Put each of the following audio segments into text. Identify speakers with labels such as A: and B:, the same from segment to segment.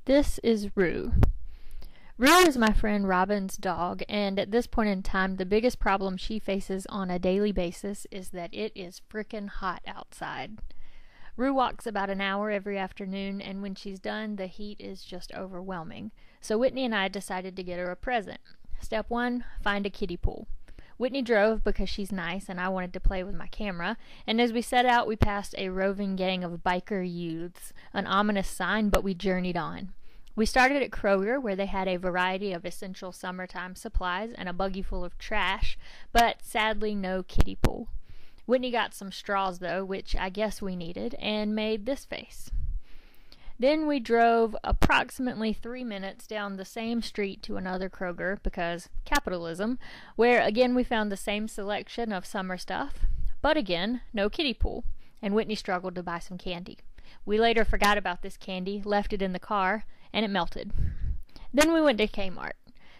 A: This is Rue. Rue is my friend Robin's dog, and at this point in time, the biggest problem she faces on a daily basis is that it is frickin' hot outside. Rue walks about an hour every afternoon, and when she's done, the heat is just overwhelming. So Whitney and I decided to get her a present. Step 1, find a kiddie pool. Whitney drove because she's nice and I wanted to play with my camera, and as we set out we passed a roving gang of biker youths, an ominous sign, but we journeyed on. We started at Kroger, where they had a variety of essential summertime supplies and a buggy full of trash, but sadly no kiddie pool. Whitney got some straws though, which I guess we needed, and made this face. Then we drove approximately 3 minutes down the same street to another Kroger, because capitalism, where again we found the same selection of summer stuff, but again, no kiddie pool, and Whitney struggled to buy some candy. We later forgot about this candy, left it in the car, and it melted. Then we went to Kmart.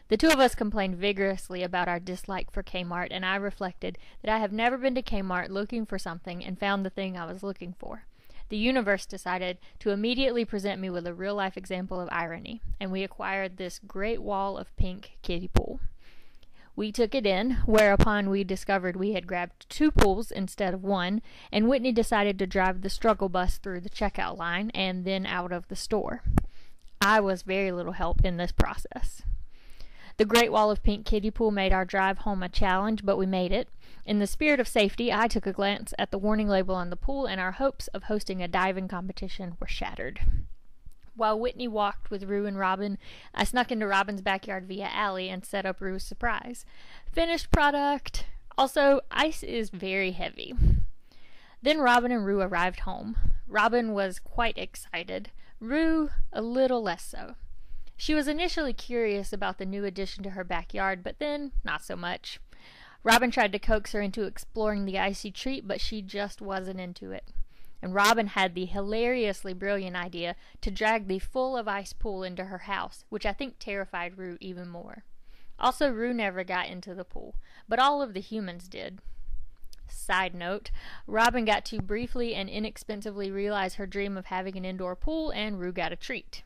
A: The two of us complained vigorously about our dislike for Kmart, and I reflected that I have never been to Kmart looking for something and found the thing I was looking for. The universe decided to immediately present me with a real-life example of irony, and we acquired this great wall of pink kiddie pool. We took it in, whereupon we discovered we had grabbed 2 pools instead of 1, and Whitney decided to drive the struggle bus through the checkout line and then out of the store. I was very little help in this process. The Great Wall of Pink kiddie pool made our drive home a challenge, but we made it. In the spirit of safety, I took a glance at the warning label on the pool, and our hopes of hosting a diving competition were shattered. While Whitney walked with Rue and Robin, I snuck into Robin's backyard via alley and set up Rue's surprise. Finished product! Also, ice is very heavy. Then Robin and Rue arrived home. Robin was quite excited. Rue, a little less so. She was initially curious about the new addition to her backyard, but then not so much. Robin tried to coax her into exploring the icy treat, but she just wasn't into it. And Robin had the hilariously brilliant idea to drag the full of ice pool into her house, which I think terrified Rue even more. Also, Rue never got into the pool, but all of the humans did. Side note, Robin got to briefly and inexpensively realize her dream of having an indoor pool, and Rue got a treat.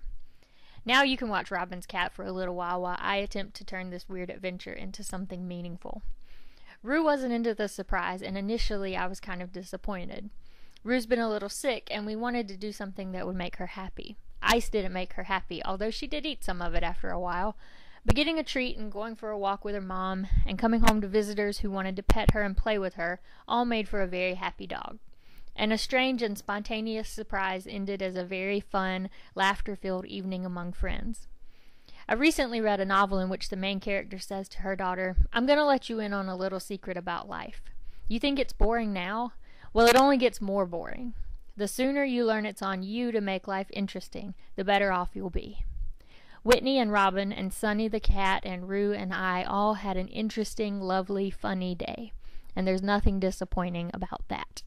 A: Now you can watch Robin's cat for a little while I attempt to turn this weird adventure into something meaningful. Rue wasn't into the surprise, and initially I was kind of disappointed. Rue's been a little sick, and we wanted to do something that would make her happy. Ice didn't make her happy, although she did eat some of it after a while. But getting a treat and going for a walk with her mom and coming home to visitors who wanted to pet her and play with her all made for a very happy dog. And a strange and spontaneous surprise ended as a very fun, laughter-filled evening among friends. I recently read a novel in which the main character says to her daughter, "I'm going to let you in on a little secret about life. You think it's boring now? Well, it only gets more boring. The sooner you learn it's on you to make life interesting, the better off you'll be." Whitney and Robin and Sunny the cat and Rue and I all had an interesting, lovely, funny day, and there's nothing disappointing about that.